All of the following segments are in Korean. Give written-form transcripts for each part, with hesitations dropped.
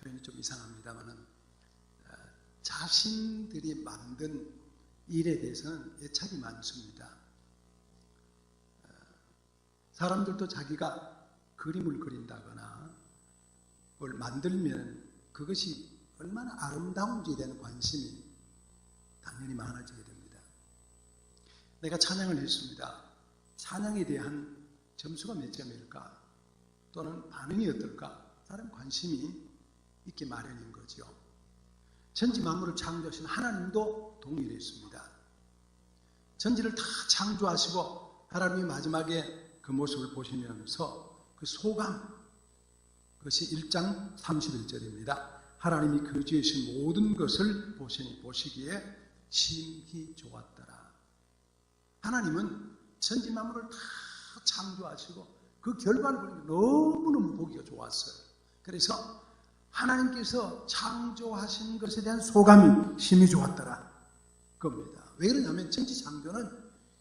표현이 좀 이상합니다만은 자신들이 만든 일에 대해서는 애착이 많습니다. 사람들도 자기가 그림을 그린다거나 뭘 만들면 그것이 얼마나 아름다운지에 대한 관심이 당연히 많아지게 됩니다. 내가 찬양을 했습니다. 찬양에 대한 점수가 몇 점일까? 또는 반응이 어떨까? 사람 관심이 있기 마련인 거죠. 천지 만물을 창조하신 하나님도 동일했습니다. 천지를 다 창조하시고 하나님이 마지막에 그 모습을 보시면서 그 소감, 그것이 1장 31절입니다. 하나님이 그 지으신 모든 것을 보시기에 심히 좋았더라. 하나님은 천지 만물을 다 창조하시고 그 결과를 보니까 너무너무 보기가 좋았어요. 그래서 하나님께서 창조하신 것에 대한 소감이 심히 좋았더라 겁니다. 왜 그러냐면 천지 창조는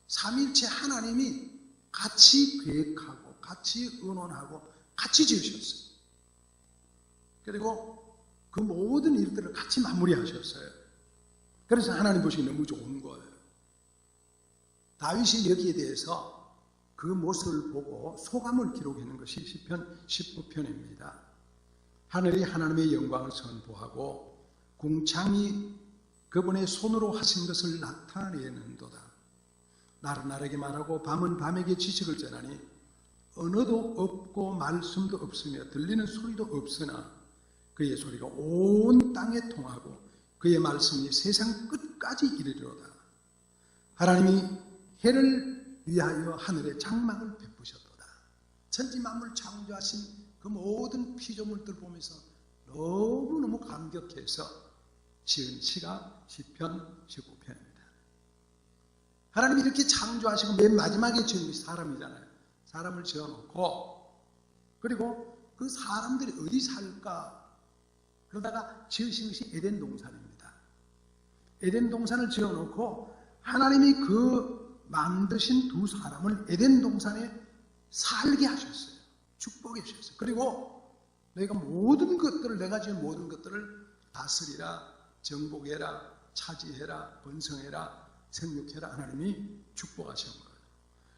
삼위일체 하나님이 같이 계획하고 같이 의논하고 같이 지으셨어요. 그리고 그 모든 일들을 같이 마무리하셨어요. 그래서 하나님 보시기 너무 좋은 거예요. 다윗이 여기에 대해서 그 모습을 보고 소감을 기록하는 것이 시편 19편입니다. 하늘이 하나님의 영광을 선포하고 궁창이 그분의 손으로 하신 것을 나타내는도다. 날은 날에게 말하고 밤은 밤에게 지식을 전하니 언어도 없고 말씀도 없으며 들리는 소리도 없으나 그의 소리가 온 땅에 통하고 그의 말씀이 세상 끝까지 이르리로다. 하나님이 해를 위하여 하늘에 장막을 베푸셨도다. 천지 만물 창조하신 그 모든 피조물들 보면서 너무너무 감격해서 지은 시가 시편 19편입니다. 하나님이 이렇게 창조하시고 맨 마지막에 지은 것이 사람이잖아요. 사람을 지어놓고 그리고 그 사람들이 어디 살까 그러다가 지으신 것이 에덴 동산입니다. 에덴 동산을 지어놓고 하나님이 그 만드신 두 사람을 에덴 동산에 살게 하셨어요. 축복해 주셨어요. 그리고 너희가 모든 것들을 내가 지은 모든 것들을 다스리라, 정복해라, 차지해라, 번성해라, 생육해라 하나님이 축복하신 거예요.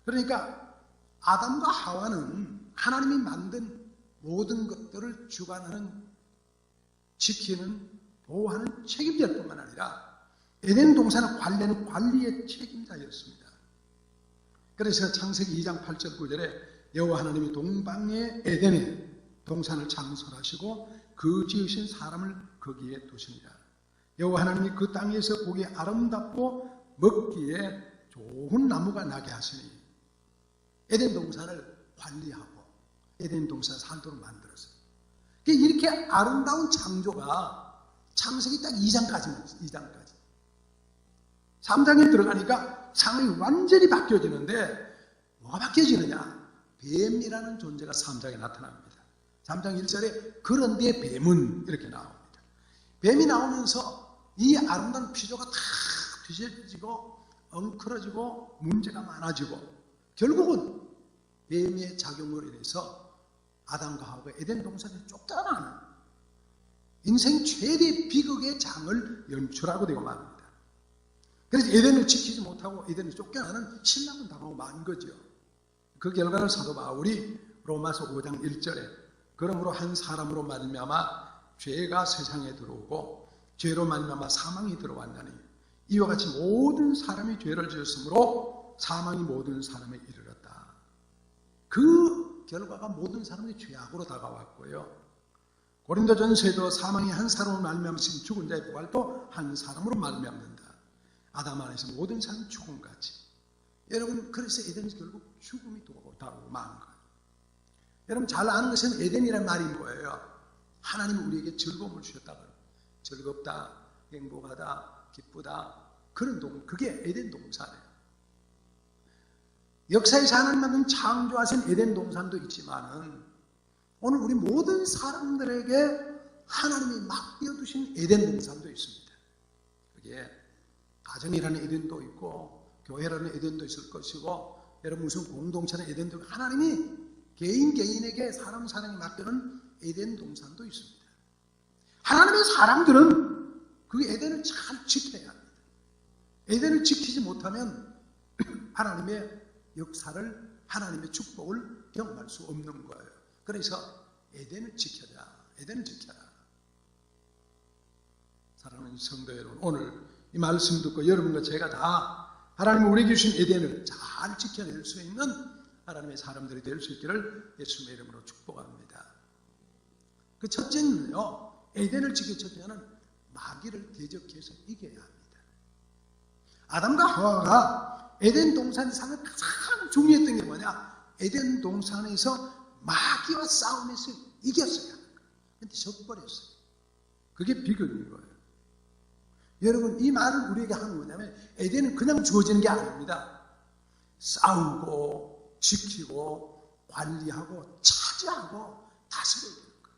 그러니까 아담과 하와는 하나님이 만든 모든 것들을 주관하는, 지키는, 보호하는 책임자일 뿐만 아니라 에덴 동산을 관리하는 관리의 책임자였습니다. 그래서 창세기 2장 8절 9절에 여호와 하나님이 동방의 에덴에 동산을 창설하시고 그 지으신 사람을 거기에 두시니라. 여호와 하나님이 그 땅에서 보기에 아름답고 먹기에 좋은 나무가 나게 하시니 에덴 동산을 관리하고 에덴 동산 산도로 만들었어요. 이렇게 아름다운 창조가 창세기 딱 2장까지 3장에 들어가니까 상황이 완전히 바뀌어지는데 뭐가 바뀌어지느냐? 뱀이라는 존재가 3장에 나타납니다. 3장 1절에 그런데 뱀은 이렇게 나옵니다. 뱀이 나오면서 이 아름다운 피조가 다 뒤집어지고 엉클어지고 문제가 많아지고 결국은 뱀의 작용으로 인해서 아담과 하와가 에덴 동산에 쫓겨나는 인생 최대 비극의 장을 연출하고 되고 맙니다. 그래서 에덴을 지키지 못하고 에덴을 쫓겨나는 신랑은 당하고 만 거죠. 그 결과를 사도 바울이 로마서 5장 1절에 그러므로 한 사람으로 말미암아 죄가 세상에 들어오고 죄로 말미암아 사망이 들어왔나니 이와 같이 모든 사람이 죄를 지었으므로 사망이 모든 사람에 이르렀다. 그 결과가 모든 사람의 죄악으로 다가왔고요. 고린도전서에도 사망이 한 사람으로 말미암으신 죽은 자의 부활도 한 사람으로 말미암는다. 아담 안에서 모든 사람이 죽음같이. 여러분 그래서 에덴이 결국 죽음이 다가오고 만 거예요. 여러분 잘 아는 것은 에덴이라는 말인 거예요. 하나님은 우리에게 즐거움을 주셨다고요. 즐겁다, 행복하다, 기쁘다 그런 그게 에덴 동산이에요. 역사에서 하나님만은 창조하신 에덴 동산도 있지만은 오늘 우리 모든 사람들에게 하나님이 맡겨두신 에덴 동산도 있습니다. 그게 가정이라는 에덴도 있고 교회라는 에덴도 있을 것이고 여러분 무슨 공동체는 에덴도 있고 하나님이 개인에게 사람에 맡겨놓은 에덴 동산도 있습니다. 하나님의 사람들은 그 에덴을 잘 지켜야 합니다. 에덴을 지키지 못하면 하나님의 역사를, 하나님의 축복을 경험할 수 없는 거예요. 그래서 에덴을 지켜라. 에덴을 지켜라. 사랑하는 성도 여러분, 오늘 이 말씀 듣고 여러분과 제가 다 하나님이 우리에게 주신 에덴을 잘 지켜낼 수 있는 하나님의 사람들이 될 수 있기를 예수님의 이름으로 축복합니다. 그 첫째는요, 에덴을 지킬 첫째는 마귀를 대적해서 이겨야 합니다. 아담과 하와가 에덴 동산에서 가장 중요했던 게 뭐냐? 에덴 동산에서 마귀와 싸움에서 이겼어요. 근데 져버렸어요. 그게 비극인 거예요. 여러분, 이 말을 우리에게 하는 거냐면 에덴은 그냥 주어지는 게 아닙니다. 싸우고 지키고 관리하고 차지하고 다스려야 되는 거예요.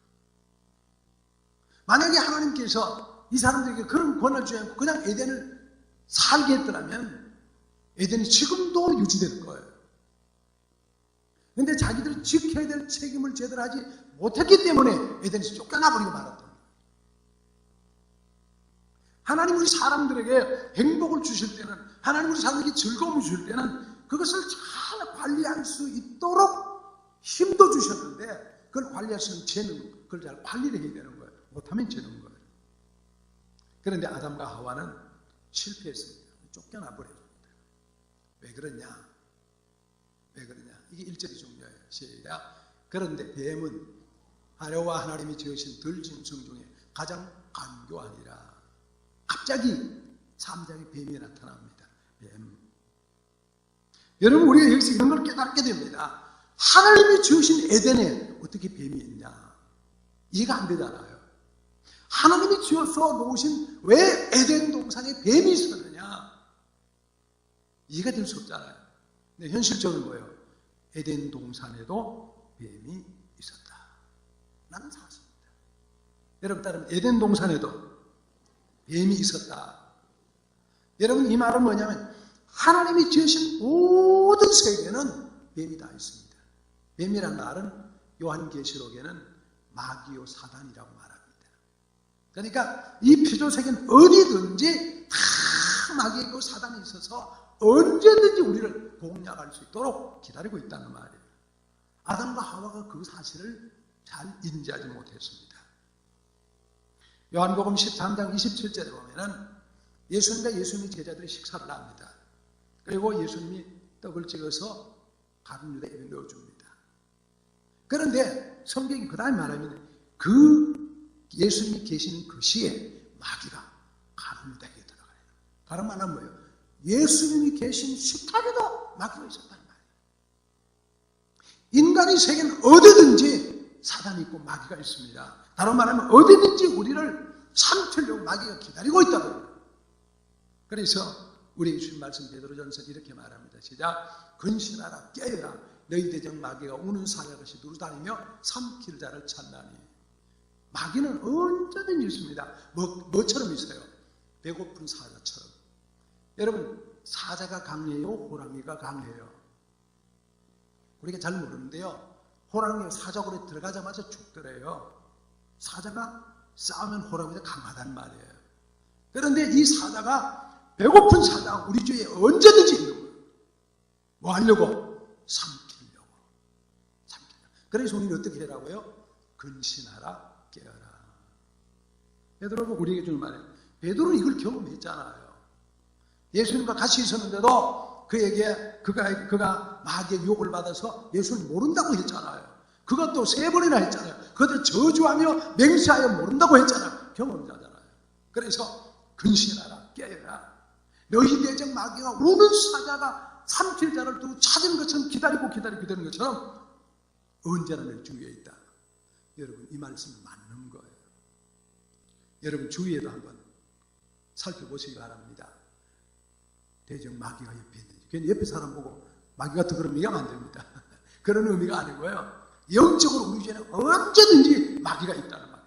만약에 하나님께서 이 사람들에게 그런 권한을 주지 않고 그냥 에덴을 살게 했더라면 에덴이 지금도 유지될 거예요. 그런데 자기들이 지켜야 될 책임을 제대로 하지 못했기 때문에 에덴에서 쫓겨나버리고 말았던 거예요. 하나님 우리 사람들에게 행복을 주실 때는, 하나님 우리 사람들에게 즐거움을 주실 때는 그것을 잘 관리할 수 있도록 힘도 주셨는데 그걸 관리할 수 있는 재능, 그걸 잘 관리를 해야 되는 거예요. 못하면 재는 거예요. 그런데 아담과 하와는 실패했습니다. 쫓겨나 버렸습니다. 왜 그러냐? 왜 그러냐? 이게 1절이 중요해요. 시작. 그런데 뱀은 하와와 하나님이 지으신 들짐승 중에 가장 간교하니라. 갑자기 3장에 뱀이 나타납니다. 뱀. 여러분, 우리가 여기서 이런 걸 깨닫게 됩니다. 하나님이 지으신 에덴에 어떻게 뱀이 있냐? 이해가 안 되잖아요. 하나님이 지어서 놓으신 왜 에덴 동산에 뱀이 있었느냐? 이해가 될 수 없잖아요. 근데 현실적으로 뭐예요? 에덴 동산에도 뱀이 있었다. 라는 사실입니다. 여러분, 따르면 에덴 동산에도 뱀이 있었다. 여러분, 이 말은 뭐냐면 하나님이 지으신 모든 세계에는 뱀이 다 있습니다. 뱀이란 말은 요한계시록에는 마귀요 사단이라고 말합니다. 그러니까 이 피조세계는 어디든지 다 마귀가 있고 사단이 있어서 언제든지 우리를 공략할 수 있도록 기다리고 있다는 말이에요. 아담과 하와가 그 사실을 잘 인지하지 못했습니다. 요한복음 13장 27절에 보면은 예수님과 예수님의 제자들이 식사를 합니다. 그리고 예수님이 떡을 찍어서 가룟 유다에게 넣어줍니다. 그런데 성경이 그 다음에 말하면 그 예수님이 계시는 그 시에 마귀가 가룟 유다에게 들어가요. 다른 말은 뭐예요? 예수님이 계신 식탁에도 마귀가 있었다는 말이에요. 인간의 세계는 어디든지 사단이 있고 마귀가 있습니다. 다른 말하면 어디든지 우리를 삼키려고 마귀가 기다리고 있다고 합니다. 그래서 우리 주신 말씀 베드로전서 이렇게 말합니다. 시작. 근신하라 깨어라 너희 대적 마귀가 우는 사자같이 누르다니며 삼킬 자를 찾나니. 마귀는 언제든지 있습니다. 뭐처럼 있어요? 배고픈 사자처럼. 여러분, 사자가 강해요? 호랑이가 강해요? 우리가 잘 모르는데요, 호랑이가 사자굴에 들어가자마자 죽더래요. 사자가 싸우면 호랑이가 강하단 말이에요. 그런데 이 사자가, 배고픈 사자가 우리 주위에 언제든지 있는 거예요. 뭐 하려고? 삼키려고. 그래서 우리는 어떻게 하라고요? 근신하라 깨어라. 베드로가 우리에게 주는 말이에요. 베드로는 이걸 경험했잖아요. 예수님과 같이 있었는데도 그에게 그가 마귀의 유혹을 받아서 예수를 모른다고 했잖아요. 그것도 3번이나 했잖아요. 그것을 저주하며 맹세하여 모른다고 했잖아요. 경험자잖아요. 그래서 근신하라 깨어라. 너희 대적 마귀가 우는 사자가 삼킬 자를 두고 찾은 것처럼 기다리고 기다리는 것처럼 언제나 내 주위에 있다. 여러분, 이 말씀은 맞는 거예요. 여러분 주위에도 한번 살펴보시기 바랍니다. 대적 마귀가 옆에 있는지. 괜히 옆에 사람 보고 마귀 같은 그런 얘기하면 안 됩니다. 그런 의미가 아니고요. 영적으로 우리 주위에는 언제든지 마귀가 있다는 말이에요.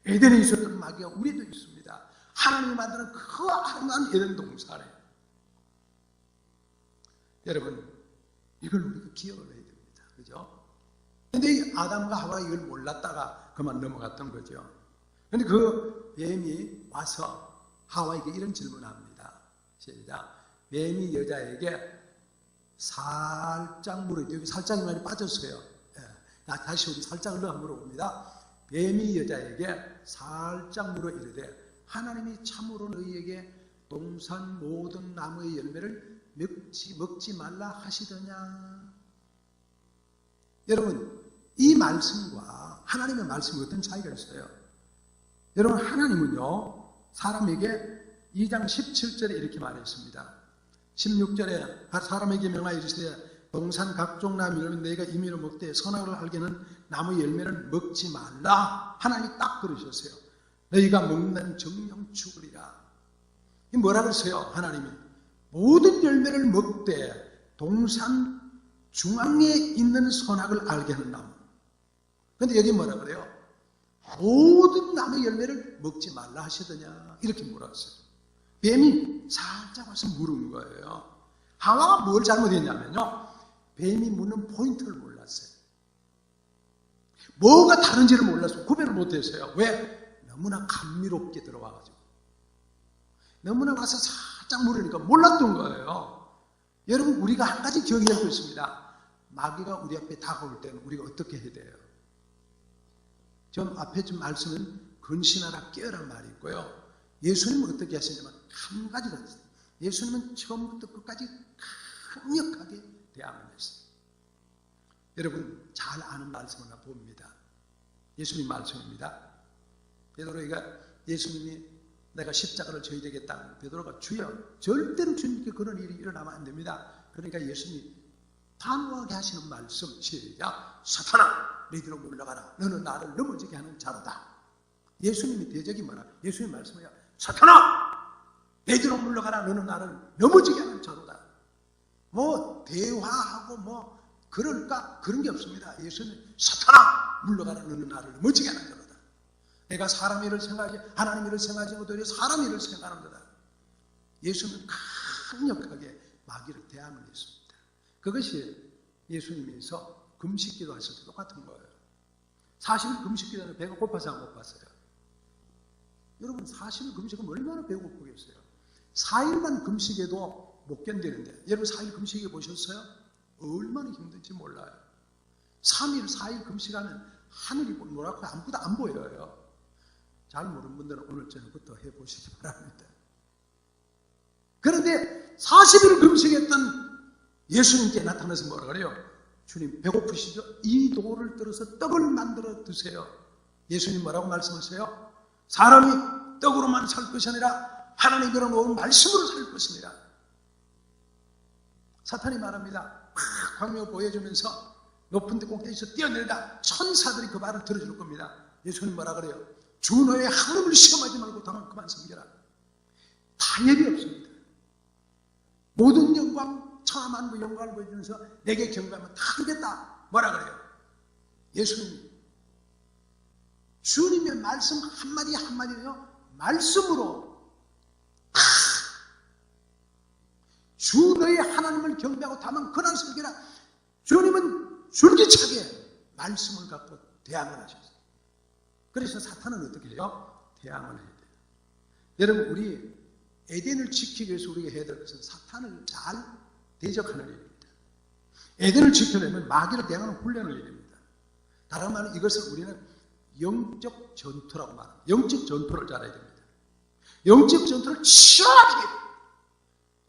에덴에 있었던 마귀가 우리도 있습니다. 하나님이 만드는 그 아름다운 에덴 동산에. 여러분, 이걸 우리가 기억을 해야 됩니다. 그죠? 근데 이 아담과 하와가 이걸 몰랐다가 그만 넘어갔던 거죠. 그런데 그 뱀이 와서 하와에게 이런 질문을 합니다. 시작. 뱀이 여자에게 살짝 물어요. 여기 살짝이 많이 빠졌어요. 다시 우리 살짝 물어봅니다. 뱀이 여자에게 살짝 물어 이르되 하나님이 참으로 너희에게 동산 모든 나무의 열매를 먹지 말라 하시더냐. 여러분, 이 말씀과 하나님의 말씀이 어떤 차이가 있어요? 여러분, 하나님은요 사람에게 2장 17절에 이렇게 말했습니다. 16절에 사람에게 명하여 이르시되 동산 각종 나무 열매 너희가 임의로 먹되 선악을 알게는 나무 열매를 먹지 말라. 하나님이 딱 그러셨어요. 너희가 먹는 정령 죽으리라. 이 뭐라 그랬어요? 하나님이 모든 열매를 먹되 동산 중앙에 있는 선악을 알게 하는 나무. 그런데 여기 뭐라 그래요? 모든 나무 열매를 먹지 말라 하시더냐. 이렇게 물었어요. 뱀이 살짝 와서 물은 거예요. 하와가 뭘 잘못했냐면요, 뱀이 묻는 포인트를 몰랐어요. 뭐가 다른지를 몰랐어요. 구별을 못했어요. 왜? 너무나 감미롭게 들어와가지고. 너무나 와서 살짝 물으니까 몰랐던 거예요. 여러분, 우리가 한 가지 기억해야 할 거 있습니다. 마귀가 우리 앞에 다가올 때는 우리가 어떻게 해야 돼요? 좀 앞에 좀 말씀은 근신하라 깨어란 말이 있고요. 예수님은 어떻게 하시냐면 한 가지가 있어요. 예수님은 처음부터 끝까지 강력하게 대항을 했어요. 여러분 잘 아는 말씀을 하나 봅니다. 예수님 말씀입니다. 베드로가 예수님이 내가 십자가를 져야 되겠다. 베드로가 주여, 절대로 주님께 그런 일이 일어나면 안 됩니다. 그러니까 예수님이 단호하게 하시는 말씀, 시작. 사탄아, 너희들로 물러가라. 너는 나를 넘어지게 하는 자로다. 예수님이 대적이 뭐라? 예수님 말씀이야. 사탄아, 너희들로 물러가라. 너는 나를 넘어지게 하는 자로다. 뭐 대화하고 뭐 그럴까? 그런 게 없습니다. 예수님, 사탄아, 물러가라. 너는 나를 넘어지게 하는 자로다. 내가 사람 일을 생각하지, 하나님 일을 생각하지 못하고 사람 일을 생각하는 거다. 예수는 강력하게 마귀를 대항을 했습니다. 그것이 예수님께서 금식기도 하실 때 똑같은 거예요. 40일 금식기도는 배가 고파서 안 고팠어요. 여러분 40일 금식은 얼마나 배가 고프겠어요. 4일만 금식해도 못 견디는데 여러분 4일 금식해 보셨어요? 얼마나 힘든지 몰라요. 3일 4일 금식하면 하늘이 노랗고 아무것도 안 보여요. 잘 모르는 분들은 오늘 저녁부터 해보시기 바랍니다. 그런데 40일 금식했던 예수님께 나타나서 뭐라 그래요? 주님 배고프시죠? 이 돌을 들어서 떡을 만들어 드세요. 예수님 뭐라고 말씀하세요? 사람이 떡으로만 살 것이 아니라 하나님으로 놓은 말씀으로 살 것입니다. 사탄이 말합니다. 막 광명 보여주면서 높은 데 꼭대기에서 뛰어내리다 천사들이 그 말을 들어줄 겁니다. 예수님 뭐라 그래요? 주 너의 하나님을 시험하지 말고 다만 그만 섬겨라. 타협이 없습니다. 모든 영광, 천하만국 영광을 보여주면서 내게 경배하면 다 하겠다. 뭐라 그래요? 예수님, 주님의 말씀 한마디 한마디요 말씀으로 주 너의 하나님을 경배하고 다만 그날 섬기라. 주님은 줄기차게 말씀을 갖고 대항을 하셨어요. 그래서 사탄은 어떻게 해요? 대항을 해야 돼요. 여러분 우리 에덴을 지키기 위해서 우리가 해야 될 것은 사탄을 잘 대적하는 일입니다. 에덴을 지키려면 마귀를 대항하는 훈련을 해야 됩니다. 다른 말은 이것을 우리는 영적 전투라고 말합니다. 영적 전투를 잘해야 됩니다. 영적 전투를 치열하게 해야 됩니다.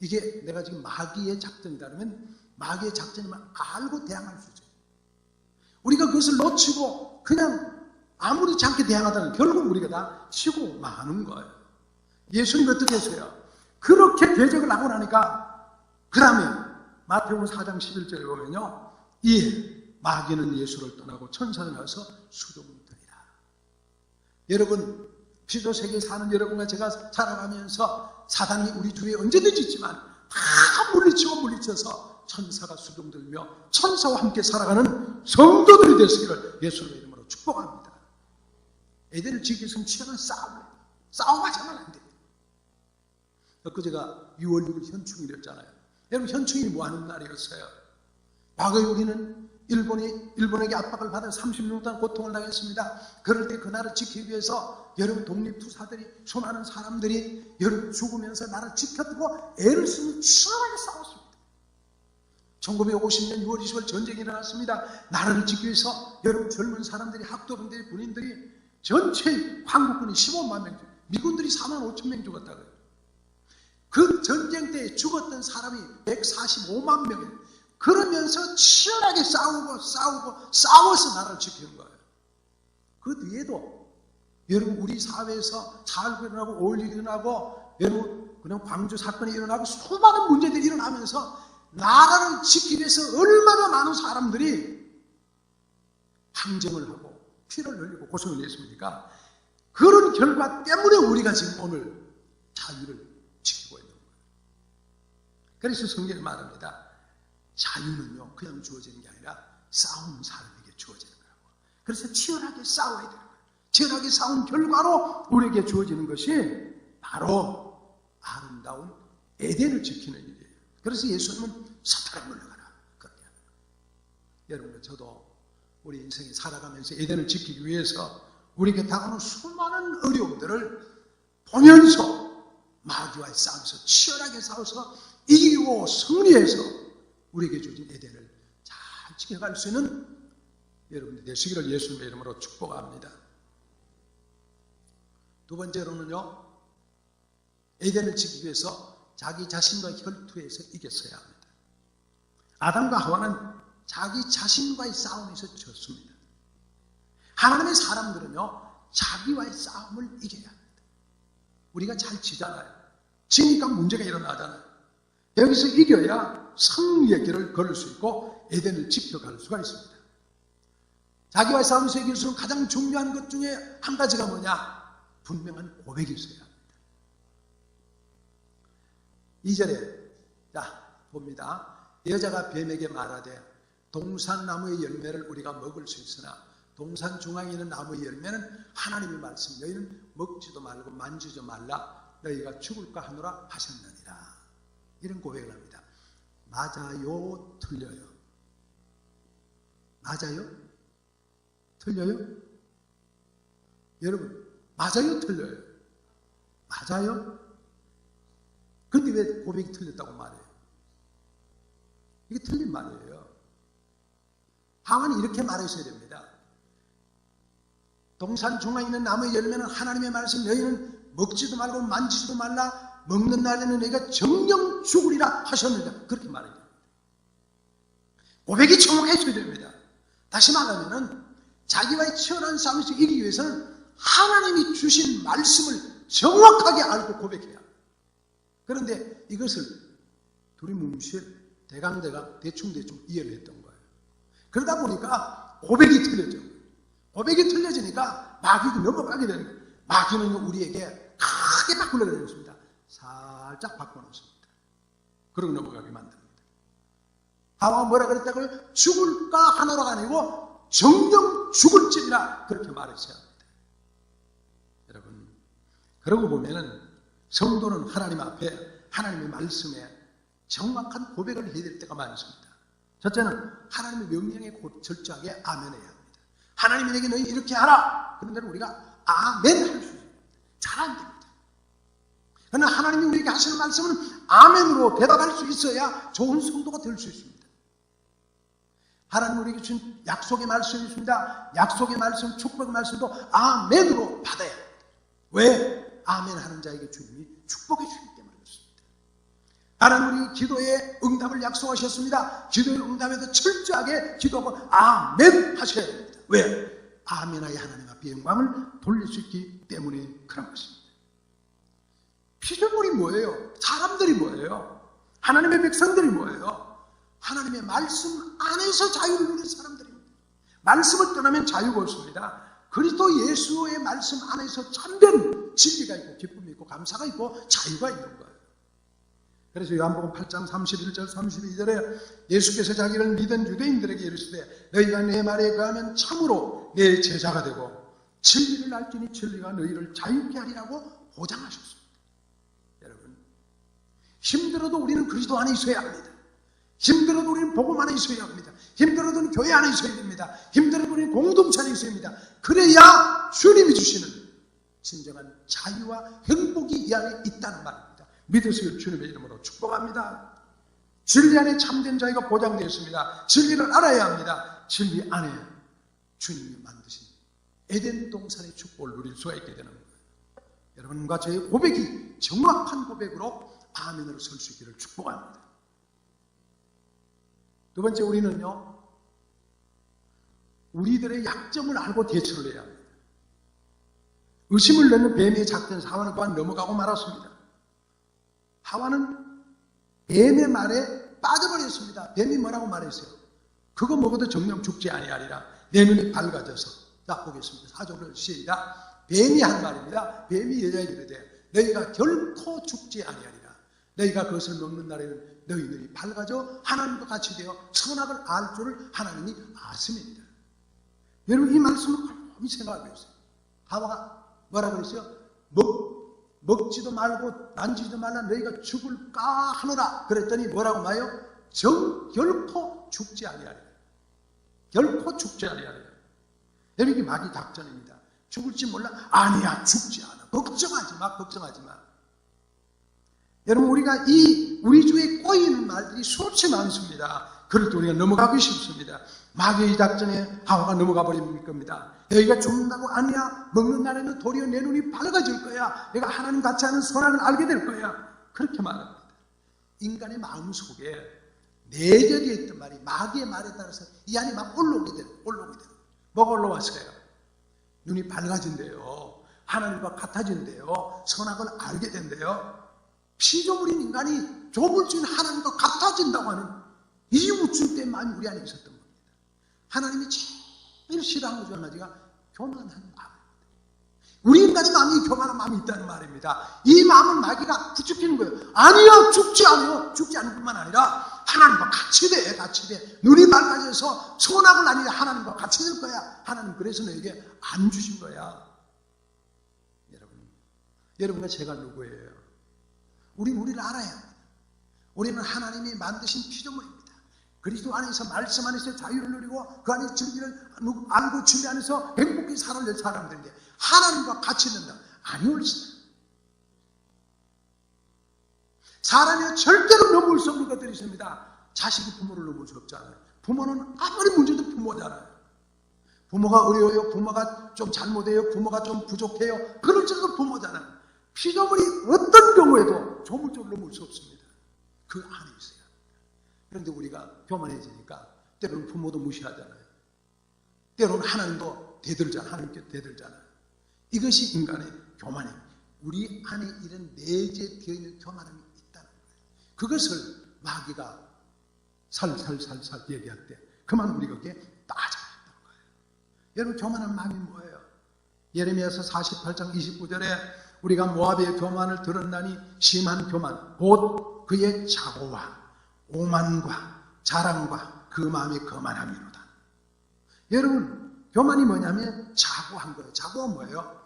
이게 내가 지금 마귀의 작전이다 그러면 마귀의 작전임을 알고 대항할 수 있어요. 우리가 그것을 놓치고 그냥 아무렇지 않게 대항하다면 결국 우리가 다 치고 마는 거예요. 예수님 어떻게 했어요? 그렇게 대적을 하고 나니까 그 다음에 마태복음 4장 11절에 보면요, 이 마귀는 예수를 떠나고 천사를 나와서 수종들이라. 여러분 피조세계에 사는 여러분과 제가 살아가면서 사단이 우리 주위에 언제든지 있지만 다 물리쳐서 천사가 수종들며 천사와 함께 살아가는 성도들이 되시기를 예수의 이름으로 축복합니다. 애들을 지키기 위해서는 치열한 싸움하자면 안 됩니다. 엊그제가 6월 6일 현충일이었잖아요. 여러분 현충일이 뭐 하는 날이었어요? 과거에 우리는 일본에게 압박을 받아 30년 동안 고통을 당했습니다. 그럴 때 그 나라를 지키기 위해서 여러분 독립투사들이, 수많은 사람들이 여러분 죽으면서 나라를 지켰고 애를 쓰며 치열하게 싸웠습니다. 1950년 6월 20일 전쟁이 일어났습니다. 나라를 지키기 위해서 여러분 젊은 사람들이, 학도병들이, 군인들이 전체 한국군이 15만 명, 미군들이 4만 5천 명 죽었다고요. 그 전쟁 때 죽었던 사람이 145만 명이에요. 그러면서 치열하게 싸워서 나라를 지키는 거예요. 그 뒤에도 여러분 우리 사회에서 4.19 일어나고 5.16 일어나고 여러분 그냥 광주 사건이 일어나고 수많은 문제들이 일어나면서 나라를 지키기 위해서 얼마나 많은 사람들이 항쟁을 하고 피를 흘리고 고생을 했습니까? 그런 결과 때문에 우리가 지금 오늘 자유를 지키고 있는 거예요. 그래서 성경이 말합니다. 자유는요 그냥 주어지는 게 아니라 싸우는 사람에게 주어지는 거라고. 그래서 치열하게 싸워야 되는 거예요. 치열하게 싸운 결과로 우리에게 주어지는 것이 바로 아름다운 에덴을 지키는 일이에요. 그래서 예수님은 사탄아 물러가라 그렇게 하는 거예요. 여러분 저도 우리 인생에 살아가면서 에덴을 지키기 위해서 우리에게 다가오는 수많은 어려움들을 보면서 마귀와의 싸움에서 치열하게 싸워서 이기고 승리해서 우리에게 주어진 에덴을 잘 지켜갈 수 있는 여러분들 되시기를 예수님의 이름으로 축복합니다. 두 번째로는요, 에덴을 지키기 위해서 자기 자신과 혈투에서 이겼어야 합니다. 아담과 하와는 자기 자신과의 싸움에서 졌습니다. 하나님의 사람들은요, 자기와의 싸움을 이겨야 합니다. 우리가 잘 지잖아요. 지니까 문제가 일어나잖아요. 여기서 이겨야 승리의 길을 걸을 수 있고 에덴을 지켜갈 수가 있습니다. 자기와의 싸움에서 이길 수 있는 가장 중요한 것 중에 한 가지가 뭐냐? 분명한 고백이 있어야 합니다. 2절에 자 봅니다. 여자가 뱀에게 말하되 동산나무의 열매를 우리가 먹을 수 있으나 동산 중앙에 있는 나무의 열매는 하나님의 말씀, 너희는 먹지도 말고 만지지 말라, 너희가 죽을까 하노라 하셨느니라. 이런 고백을 합니다. 맞아요? 틀려요? 맞아요? 틀려요? 여러분 맞아요? 틀려요? 맞아요? 근데 왜 고백이 틀렸다고 말해요? 이게 틀린 말이에요. 하와는 이렇게 말했어야 됩니다. 동산 중앙에 있는 나무의 열매는 하나님의 말씀, 너희는 먹지도 말고 만지지도 말라, 먹는 날에는 너희가 정령 죽으리라 하셨느니라. 그렇게 말해야 됩니다. 고백이 정확해져야 됩니다. 다시 말하면 자기와의 치열한 싸움에서 이기기 위해서는 하나님이 주신 말씀을 정확하게 알고 고백해야 합니다. 그런데 이것을 두리뭉실 대강대강 대충대충 이해를 했던 거예요. 그러다 보니까 고백이 틀려져. 고백이 틀려지니까 마귀도 넘어가게 되는 거예요. 마귀는 우리에게 크게 바꾸려고 했습니다. 살짝 바꿔놓습니다. 그러고 넘어가게 만듭니다. 하와가 뭐라 그랬다고요? 죽을까 하노라가 아니고 정령 죽을지니라 그렇게 말했어야 합니다. 여러분, 그러고 보면은 성도는 하나님 앞에 하나님의 말씀에 정확한 고백을 해야 될 때가 많습니다. 첫째는 하나님의 명령에 철저하게 아멘해야 합니다. 하나님이 내게 너희 이렇게 하라. 그런데 우리가 아멘 할 수 있습니다. 잘 안 됩니다. 그러나 하나님이 우리에게 하시는 말씀은 아멘으로 대답할 수 있어야 좋은 성도가 될 수 있습니다. 하나님 우리에게 주신 약속의 말씀이 있습니다. 약속의 말씀, 축복의 말씀도 아멘으로 받아야 합니다. 왜? 아멘 하는 자에게 주님이 축복해 주기 때문에 그렇습니다. 하나님 우리 기도의 응답을 약속하셨습니다. 기도의 응답에도 철저하게 기도하고 아멘 하셔야 됩니다. 왜? 아멘하여 하나님 앞에 영광을 돌릴 수 있기 때문에 그런 것입니다. 피조물이 뭐예요? 사람들이 뭐예요? 하나님의 백성들이 뭐예요? 하나님의 말씀 안에서 자유를 누리는 사람들입니다. 말씀을 떠나면 자유가 없습니다. 그리스도 예수의 말씀 안에서 참된 진리가 있고 기쁨이 있고 감사가 있고 자유가 있는 거예요. 그래서 요한복음 8장 31절 32절에 예수께서 자기를 믿은 유대인들에게 이르시되 너희가 내 말에 거하면 참으로 내 제자가 되고 진리를 알지니 진리가 너희를 자유케 하리라고 보장하셨습니다. 여러분, 힘들어도 우리는 그리스도 안에 있어야 합니다. 힘들어도 우리는 복음 안에 있어야 합니다. 힘들어도 교회 안에 있어야 됩니다. 힘들어도 공동체 안에 있어야 됩니다. 그래야 주님이 주시는 진정한 자유와 행복이 이 안에 있다는 말입니다. 믿으세요. 주님의 이름으로 축복합니다. 진리 안에 참된 자유가 보장되었습니다. 진리를 알아야 합니다. 진리 안에 주님이 만드신 에덴 동산의 축복을 누릴 수가 있게 되는 거예요. 여러분과 저의 고백이 정확한 고백으로 아멘으로 설 수 있기를 축복합니다. 두 번째, 우리는요, 우리들의 약점을 알고 대처를 해야 합니다. 의심을 넣는 뱀의 작전, 하와는 그만 넘어가고 말았습니다. 하와는 뱀의 말에 빠져버렸습니다. 뱀이 뭐라고 말했어요? 그거 먹어도 정령 죽지 아니하리라. 내 눈이 밝아져서. 자, 보겠습니다. 4절을 시작. 뱀이 한 말입니다. 뱀이 여자에게 이르되 너희가 결코 죽지 아니하리라. 너희가 그것을 먹는 날에는 너희 눈이 밝아져 하나님과 같이 되어 선악을 알 줄을 하나님이 아심입니다. 여러분, 이 말씀을 곰곰이 생각하고 있어요. 하와가 뭐라고 그랬어요? 먹지도 말고 만지지도 말라 너희가 죽을까 하노라. 그랬더니 뭐라고 말해요? 결코 죽지 아니하리라. 결코 죽지 아니하리라. 여러분, 이게 마귀 작전입니다. 죽을지 몰라? 아니야, 죽지 않아. 걱정하지 마, 걱정하지 마. 여러분, 우리가 우리 주위에 꼬이는 말들이 수없이 많습니다. 그럴 때 우리가 넘어가기 쉽습니다. 마귀의 작전에 하와가 넘어가 버린 겁니다. 너희가 죽는다고? 아니야. 먹는 날에는 도리어 내 눈이 밝아질 거야. 내가 하나님 같이 하는 선악을 알게 될 거야. 그렇게 말합니다. 인간의 마음속에 내재되어 있던 말이 마귀의 말에 따라서 이 안에 막 올라오게 돼요. 뭐가 올라왔어요? 눈이 밝아진대요. 하나님과 같아진대요. 선악을 알게 된대요. 피조물인 인간이 조물주인 하나님과 같아진다고 하는 이 우쭐대만이 우리 안에 있었던 겁니다. 하나님이 제일 싫어하는 것 중 하나가 교만한 마음입니다. 우리 인간의 마음이 교만한 마음이 있다는 말입니다. 이 마음을 마귀가 부추기는 거예요. 아니요, 죽지 않아요. 죽지 않을 뿐만 아니라 하나님과 같이 돼. 눈이 밝아져서 선악을 아니라 하나님과 같이 될 거야. 하나님 그래서 너에게 안 주신 거야. 여러분과 제가 누구예요? 우리를 알아야 합니다. 우리는 하나님이 만드신 피조물입니다. 그리스도 안에서, 말씀 안에서 자유를 누리고 그 안에 진리를 알고 진리 안에서 행복히 살아낼 사람들인데 하나님과 같이 된다. 아니올시다. 사람이 절대로 넘을 수 없는 것들이 있습니다. 자식이 부모를 넘을 수 없잖아요. 부모는 아무리 문제도 부모잖아요. 부모가 어려워요. 부모가 좀 잘못해요. 부모가 좀 부족해요. 그럴지라도 부모잖아요. 피조물이 어떤 경우에도 조물주를 넘을 수 없습니다. 그 안에 있어요. 그런데 우리가 교만해지니까 때로는 부모도 무시하잖아요. 때로는 하나님도 대들잖아요. 하나님께 대들잖아요. 이것이 인간의 교만입니다. 우리 안에 이런 내재되어 있는 교만함이 있다는 거예요. 그것을 마귀가 살살 얘기할 때 그만 우리 거기에 빠져있다는 거예요. 여러분, 교만한 마음이 뭐예요? 예레미야서 48장 29절에 우리가 모압의 교만을 들었나니 심한 교만 곧 그의 자고와 오만과 자랑과 그 마음이 거만함이로다. 여러분, 교만이 뭐냐면 자고한 거예요. 자고가 뭐예요?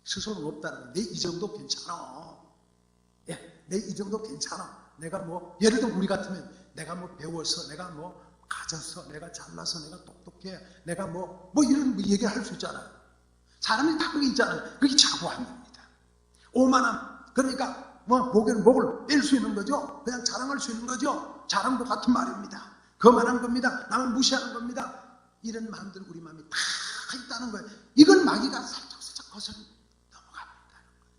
스스로는 없다는 거예요. 내 이 정도 괜찮아. 내 이 정도 괜찮아. 내가 예를 들어 우리 같으면 내가 배워서, 내가 가졌어, 내가 잘나서, 내가 똑똑해, 내가 이런 얘기를 할 수 있잖아요. 사람이 다 그게 있잖아요. 그게 자고한 겁니다. 오만함, 그러니까 목을 뺄 수 있는 거죠. 그냥 자랑할 수 있는 거죠. 자랑도 같은 말입니다. 거만한 겁니다. 남을 무시하는 겁니다. 이런 마음들 우리 마음이 다 있다는 거예요. 이건 마귀가 살짝 거슬러 넘어갑니다는 거예요.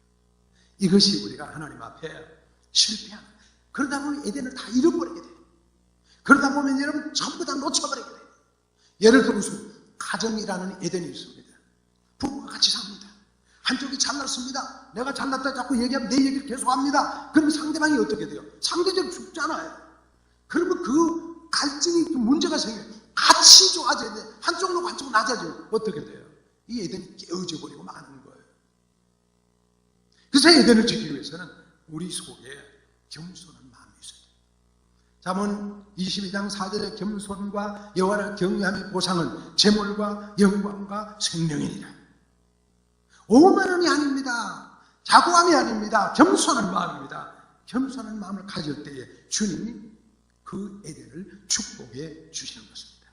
이것이 우리가 하나님 앞에 실패하는, 그러다 보면 에덴을 다 잃어버리게 돼요. 그러다 보면 여러분 전부 다 놓쳐버리게 돼요. 예를 들어서 가정이라는 에덴이 있습니다. 부부가 같이 삽니다. 한쪽이 잘났습니다. 내가 잘났다 자꾸 얘기하면 내 얘기를 계속합니다. 그러면 상대방이 어떻게 돼요? 상대적으로 죽잖아요. 그러면 그 갈증이, 문제가 생겨요. 같이 좋아져야 돼. 한쪽으로 낮아져요. 어떻게 돼요? 이 에덴이 깨어져 버리고 마는 거예요. 그래서 에덴을 지키기 위해서는 우리 속에 겸손한 마음이 있어야 돼요. 잠언 22장 4절에 겸손과 여호와를 경외함의 보상은 재물과 영광과 생명이니라. 오만함이 아닙니다. 자고함이 아닙니다. 겸손한 마음입니다. 겸손한 마음을 가질 때에 주님이 그 에덴을 축복해 주시는 것입니다.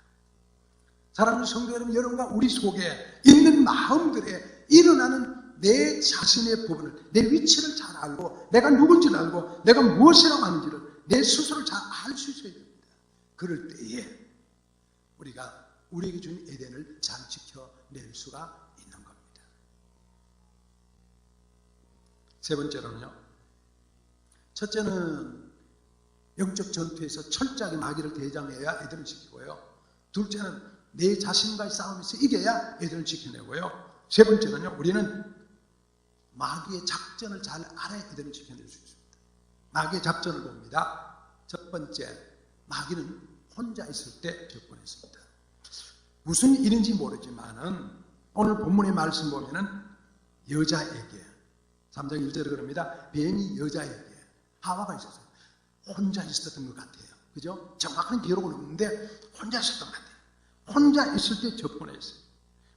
사랑하는 성도 여러분, 여러분과 우리 속에 있는 마음들에 일어나는 내 자신의 부분을, 내 위치를 잘 알고, 내가 누군지를 알고, 내가 무엇이라고 하는지를 내 스스로를 잘 알 수 있어야 됩니다. 그럴 때에 우리가 우리에게 준 에덴을 잘 지켜낼 수가 있는 겁니다. 세 번째로는요, 첫째는 영적 전투에서 철저하게 마귀를 대장해야 에덴을 지키고요. 둘째는 내 자신과의 싸움에서 이겨야 에덴을 지켜내고요. 세 번째는요, 우리는 마귀의 작전을 잘 알아야 에덴을 지켜낼 수 있습니다. 마귀의 작전을 봅니다. 첫 번째, 마귀는 혼자 있을 때 접근했습니다. 무슨 일인지 모르지만은 오늘 본문의 말씀 보면은 여자에게, 3장 1절에 그럽니다. 뱀이 여자에게, 하와가 있었어요. 혼자 있었던 것 같아요. 그죠? 정확한 기록은 없는데 혼자 있었던 것 같아요. 혼자 있을 때 접근했어요.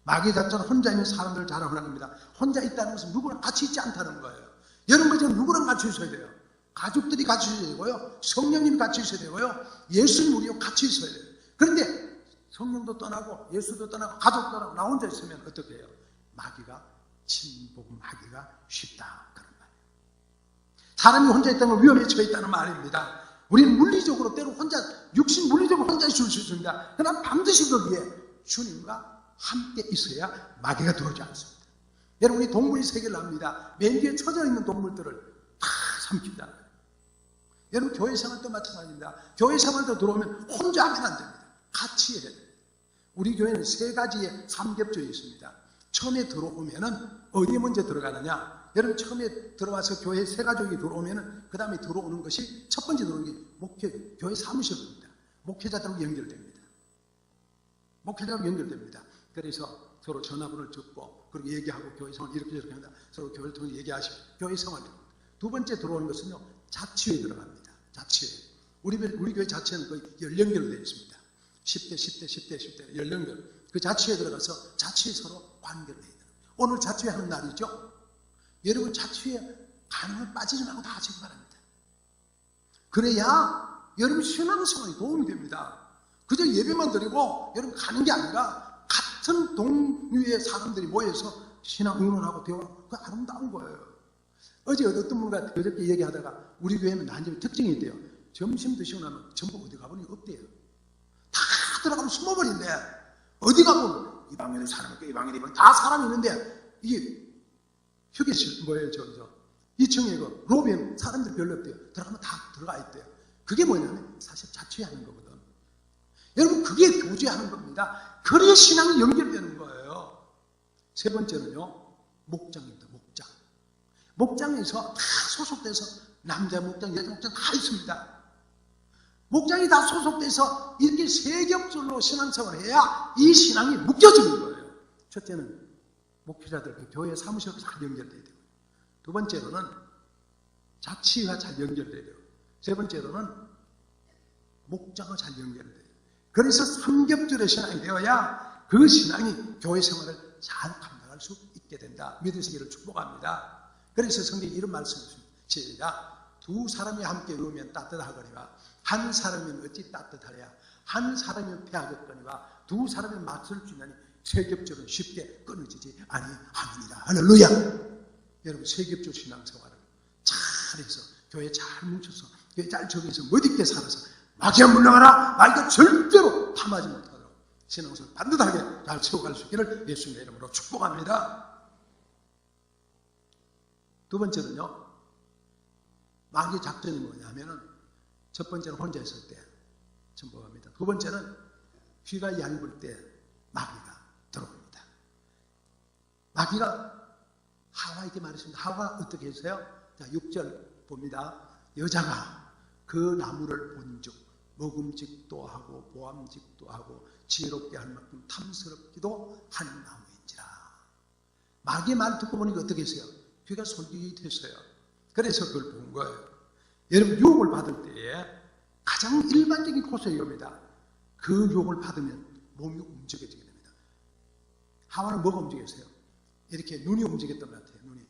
마귀의 작전은 혼자 있는 사람들을 잘 하는 겁니다. 혼자 있다는 것은 누구랑 같이 있지 않다는 거예요. 여러분, 지금 누구랑 같이 있어야 돼요? 가족들이 같이 있어야 되고요. 성령님이 같이 있어야 되고요. 예수님 우리와 같이 있어야 돼요. 그런데 성령도 떠나고 예수도 떠나고 가족도 떠나고 나 혼자 있으면 어떻게 해요? 마귀가 침복하기가 쉽다, 그런 말이에요. 사람이 혼자 있다는 건 위험에 처해 있다는 말입니다. 우리는 물리적으로 때로 혼자, 육신 물리적으로 혼자 있을 수 있습니다. 그러나 반드시 거기에 주님과 함께 있어야 마귀가 들어오지 않습니다. 여러분, 우리 동물의 세계를 압니다. 맨 뒤에 처져 있는 동물들을 다 삼키잖아요. 여러분, 교회 생활도 마찬가지입니다. 교회 생활도 들어오면 혼자 하면 안 됩니다. 같이 해야 됩니다. 우리 교회는 세 가지의 삼겹줄이 있습니다. 처음에 들어오면은 어디에 먼저 들어가느냐? 여러분, 처음에 들어와서 교회 세 가족이 들어오면은 그 다음에 들어오는 것이, 첫 번째 들어오는 게 교회 사무실입니다. 목회자들하고 연결됩니다. 목회자하고 연결됩니다. 그래서 서로 전화번호를 듣고, 그리고 얘기하고, 교회 생활 이렇게 합니다. 서로 교회를 통해 얘기하시고, 교회 생활입니다. 두 번째 들어오는 것은요, 자치회에 들어갑니다. 자치회. 우리 교회 자치회는 거의 연령별로 되어 있습니다. 10대 연령별. 그 자치회에 들어가서 자치회 서로 관계를 해야 돼요. 오늘 자치회 하는 날이죠. 여러분, 자치회 가능하면 빠지지 말고 다 하시기 바랍니다. 그래야 여러분 신앙생활에 도움이 됩니다. 그저 예배만 드리고 여러분 가는 게 아니라 같은 동류의 사람들이 모여서 신앙 의논하고 대화하고, 그거 아름다운 거예요. 어제 어떤 분과 그저께 얘기하다가 우리 교회는 한점 특징이 있대요. 점심 드시고 나면 전부 어디 가보니 없대요. 다 들어가면 숨어버린대. 어디 가보면 이 방에도 사람 있고 이 방에도 있고 다 사람이 있는데, 이게 휴게실 뭐예요? 2층에 그 로비엔 사람들 별로 없대요. 들어가면 다 들어가 있대요. 그게 뭐냐면 사실 자취하는 거거든. 여러분, 그게 교제하는 겁니다. 그래야 신앙이 연결되는 거예요. 세 번째는요, 목장입니다. 목장. 목장에서 다 소속돼서 남자 목장, 여자 목장 다 있습니다. 목장이 다 소속돼서 이렇게 세겹절로 신앙생활을 해야 이 신앙이 묶여지는 거예요. 첫째는 목회자들, 교회 사무실과 잘 연결돼야 돼요. 두 번째로는 자치와 잘 연결돼야 돼요. 세 번째로는 목장과 잘 연결돼야 돼요. 그래서 삼겹절의 신앙이 되어야 그 신앙이 교회 생활을 잘 감당할 수 있게 된다. 믿으시기를 축복합니다. 그래서 성경에 이런 말씀이 있습니다. 시작. 두 사람이 함께 누우면 따뜻하거니와 한 사람이면 어찌 따뜻하랴. 한 사람이면 패하겠거니와 두 사람이 맞설 줄 아니 세겹절은 쉽게 끊어지지 아니하느니라. 할렐루야. 여러분, 세겹절 신앙생활을 잘해서 교회 잘 뭉쳐서 교회 잘 적용해서 멋있게 살아서 마귀야 물러가라. 마귀가 절대로 탐하지 못하도록 신앙생활을 반듯하게 잘 채워갈 수 있기를 예수님의 이름으로 축복합니다. 두 번째는요, 마귀의 작전이 뭐냐면은, 첫 번째는 혼자 있을 때 전복합니다. 두 번째는 귀가 얇을 때 마귀가 들어옵니다. 마귀가 하와에게 말했습니다. 하와가 어떻게 했어요? 자, 6절 봅니다. 여자가 그 나무를 본즉 먹음직도 하고 보암직도 하고 지혜롭게 할 만큼 탐스럽기도 한 나무인지라. 마귀의 말 듣고 보니까 어떻게 했어요? 귀가 솔깃했어요. 그래서 그걸 본 거예요. 여러분, 유혹을 받을 때에 가장 일반적인 코스가 이겁니다. 그 유혹을 받으면 몸이 움직여지게 됩니다. 하와는 뭐가 움직였어요? 이렇게 눈이 움직였던 것 같아요. 눈이.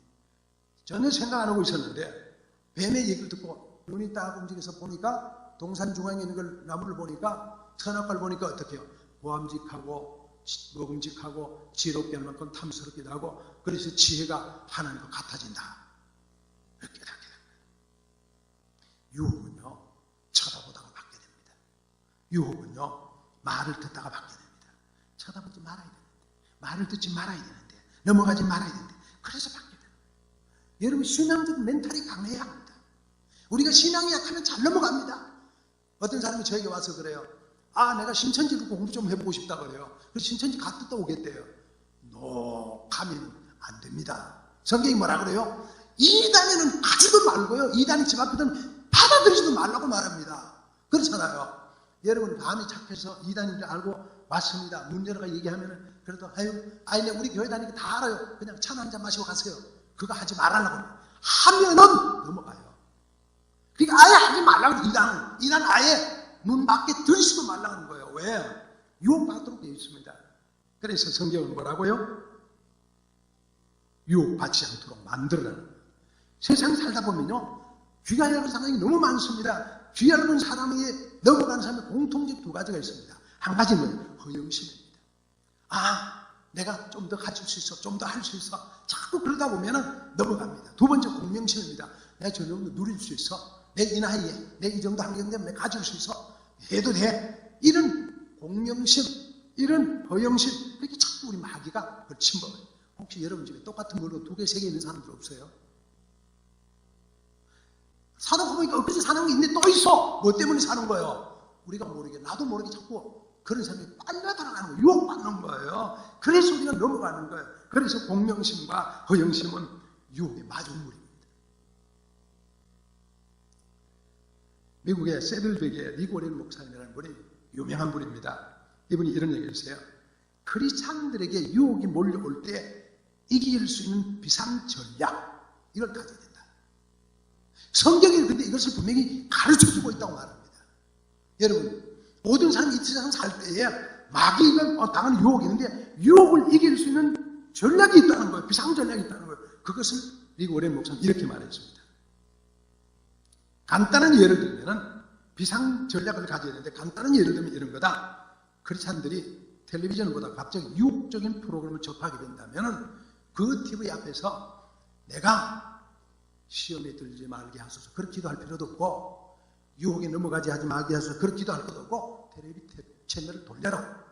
전혀 생각 안 하고 있었는데 뱀의 얘기를 듣고 눈이 딱 움직여서 보니까 동산 중앙에 있는 걸, 나무를 보니까 선악과를 보니까 어떻게 해요? 보암직하고 먹음직하고 지혜롭게 할 만큼 탐스럽기도 하고, 그래서 지혜가 하나님과 같아진다. 이렇게 깨닫게 됩니다. 유혹은요, 쳐다보다가 받게 됩니다. 유혹은요, 말을 듣다가 받게 됩니다. 쳐다보지 말아야 되는데, 말을 듣지 말아야 되는데, 넘어가지 말아야 되는데, 그래서 받게 됩니다. 여러분, 신앙적 멘탈이 강해야 합니다. 우리가 신앙이 약하면 잘 넘어갑니다. 어떤 사람이 저에게 와서 그래요. 내가 신천지를 공부 좀 해보고 싶다 그래요. 그래서 신천지 갔다 오겠대요. 가면 안 됩니다. 성경이 뭐라 그래요? 이단에는 가지도 말고요, 이단이 집 앞에는 받아들이지도 말라고 말합니다. 그렇잖아요. 여러분, 마음이 착해서 이단인 줄 알고 왔습니다. 문 열어가 얘기하면은, 그래도 네 우리 교회 다니는 거 다 알아요. 그냥 차 한 잔 마시고 가세요. 그거 하지 말라고 하면은 넘어가요. 그러니까 아예 하지 말라고. 이단은 아예 눈 밖에 들이지도 말라는 거예요. 왜? 유혹받도록 되어 있습니다. 그래서 성경은 뭐라고요? 유혹받지 않도록 만들어라는 거예요. 세상 살다 보면요, 귀가 얇은 사람이 너무 많습니다. 귀 얇은 사람에게 넘어가는 사람의 공통적 두 가지가 있습니다. 한 가지는 허영심입니다. 내가 좀 더 가질 수 있어, 좀 더 할 수 있어, 자꾸 그러다 보면은 넘어갑니다. 두 번째 공명심입니다. 내가 저 정도 누릴 수 있어, 내 이 나이에 내 이 정도 환경 되면 내가 가질 수 있어, 해도 돼. 이런 공명심, 이런 허영심, 그렇게 자꾸 우리 마귀가 걸침먹어요. 혹시 여러분 집에 똑같은 걸로 2개, 3개 있는 사람들 없어요? 사놓고 보니까 엊그제 사는 게 있는데 또 있어. 뭐 때문에 사는 거예요? 우리가 모르게, 나도 모르게 자꾸 그런 사람이 빨려 들어가는 거예요. 유혹받는 거예요. 그래서 우리가 넘어가는 거예요. 그래서 공명심과 허영심은 유혹의 마중물입니다. 미국의 세들백의 리고렌 목사님이라는 분이 유명한 분입니다. 이분이 이런 얘기를 했어요. 크리스찬들에게 유혹이 몰려올 때 이길 수 있는 비상 전략, 이걸 가져야 된다. 성경이 근데 이것을 분명히 가르쳐주고 있다고 말합니다. 여러분, 모든 사람이 이 세상 살 때에 마귀가 당하는 유혹이 있는데, 유혹을 이길 수 있는 전략이 있다는 거예요. 비상 전략이 있다는 거예요. 그것을 리고렌 목사는 이렇게 말했습니다. 간단한 예를 들면 비상 전략을 가져야 되는데, 간단한 예를 들면 이런 거다. 크리스찬들이 텔레비전을 보다가 갑자기 유혹적인 프로그램을 접하게 된다면 그 TV 앞에서 내가 시험에 들지 말게 하소서, 그렇게 기도할 필요도 없고, 유혹에 넘어가지 하지 말게 하소서, 그렇게 기도할 필요도 없고, 텔레비 채널을 돌려라,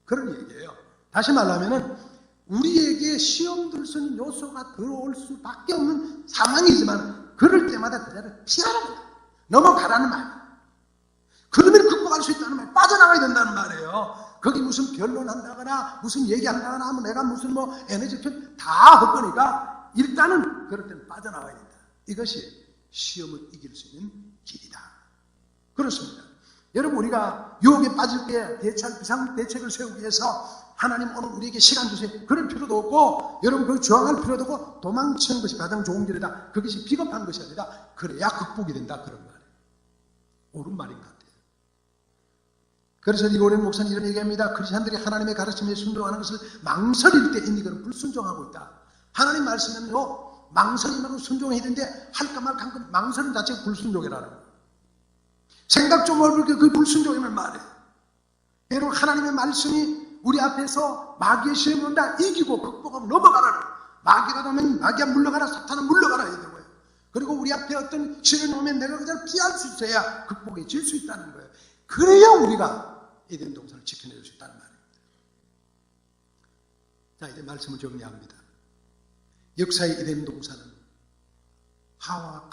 그런 얘기예요. 다시 말하면 우리에게 시험 들 수 있는 요소가 들어올 수밖에 없는 상황이지만, 그럴 때마다 그자를 피하라는 거예요. 넘어가라는 말이에요. 그러면 극복할 수 있다는 말이에요. 빠져나가야 된다는 말이에요. 거기 무슨 변론한다거나 무슨 얘기한다거나 하면 내가 무슨 에너지 다 헛거니까 일단은 그럴 때는 빠져나가야 된다. 이것이 시험을 이길 수 있는 길이다. 그렇습니다. 여러분, 우리가 유혹에 빠질 때 비상 대책을 세우기 위해서 하나님 오늘 우리에게 시간 주세요, 그럴 필요도 없고, 여러분 그 저항할 필요도 없고, 도망치는 것이 가장 좋은 길이다. 그것이 비겁한 것이 아니라 그래야 극복이 된다, 그런 말이에요. 옳은 말인 것 같아요. 그래서 리고렌 목사는 이런 얘기합니다. 크리스찬들이 하나님의 가르침에 순종하는 것을 망설일 때 이미 그는 불순종하고 있다. 하나님 말씀은요, 망설임하고 순종해야 되는데 할까 말까 한 건 망설임 자체가 불순종이라는 거예요. 생각 좀 해보니까 그게 불순종이란 말이에요. 여러분, 하나님의 말씀이 우리 앞에서 마귀의 시험을 온다, 이기고 극복하고 넘어가라. 마귀가 오면 마귀야 물러가라, 사탄은 물러가라 해야 되고요. 그리고 우리 앞에 어떤 시련이 오면 내가 그냥 피할 수 있어야 극복해 질 수 있다는 거예요. 그래야 우리가 에덴 동산을 지켜낼 수 있다는 말입니다. 자, 이제 말씀을 정리합니다. 역사의 에덴 동산은 하와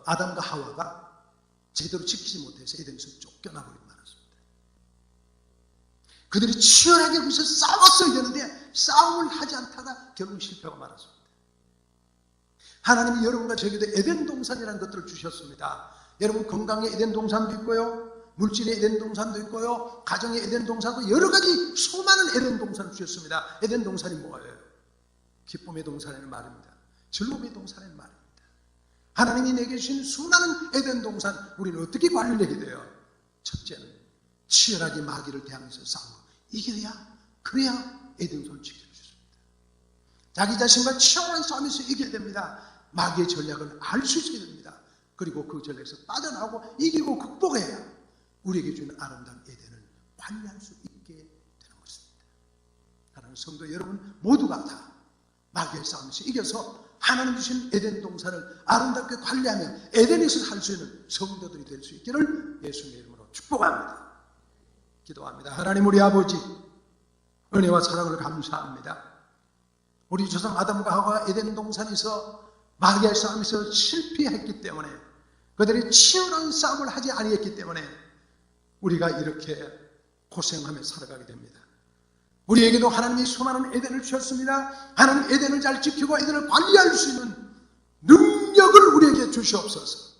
아담과 하와가 제대로 지키지 못해서 에덴에서 쫓겨나버리고 말았습니다. 그들이 치열하게 거기서 싸웠어야 되는데 싸움을 하지 않다가 결국 실패하고 말았습니다. 하나님이 여러분과 저에게도 에덴 동산이라는 것들을 주셨습니다. 여러분, 건강의 에덴 동산도 있고요, 물질의 에덴 동산도 있고요, 가정의 에덴 동산도, 여러 가지 수많은 에덴 동산을 주셨습니다. 에덴 동산이 뭐예요? 기쁨의 동산이라는 말입니다. 즐거움의 동산이라는 말입니다. 하나님이 내게 주신 수많은 에덴 동산, 우리는 어떻게 관리하게 돼요? 첫째는 치열하게 마귀를 대항해서 싸우고 이겨야, 그래야 에덴 동산을 지켜줄 수 있습니다. 자기 자신과 치열한 싸움에서 이겨야 됩니다. 마귀의 전략을 알 수 있게 됩니다. 그리고 그 전략에서 빠져나오고 이기고 극복해야 우리에게 주는 아름다운 에덴을 관리할 수 있게 되는 것입니다. 사랑하는 성도 여러분 모두가 다 마귀의 싸움에서 이겨서 하나님 주신 에덴 동산을 아름답게 관리하며 에덴에서 살 수 있는 성도들이 될 수 있기를 예수님의 이름으로 축복합니다. 기도합니다. 하나님 우리 아버지 은혜와 사랑을 감사합니다. 우리 조상 아담과 하와가 에덴 동산에서 마귀의 싸움에서 실패했기 때문에 그들이 치열한 싸움을 하지 아니했기 때문에 우리가 이렇게 고생하며 살아가게 됩니다. 우리에게도 하나님이 수많은 에덴을 주셨습니다. 하나님 에덴을 잘 지키고 에덴을 관리할 수 있는 능력을 우리에게 주시옵소서.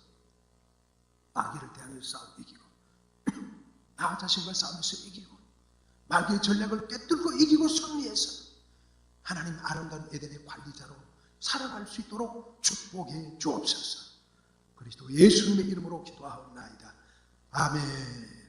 마귀를 대하여 싸움 이기고 나 자신과 싸움에서 이기고 마귀의 전략을 깨뚫고 이기고 승리해서 하나님 아름다운 에덴의 관리자로 살아갈 수 있도록 축복해 주옵소서. 그리스도 예수님의 이름으로 기도하옵나이다. 아멘.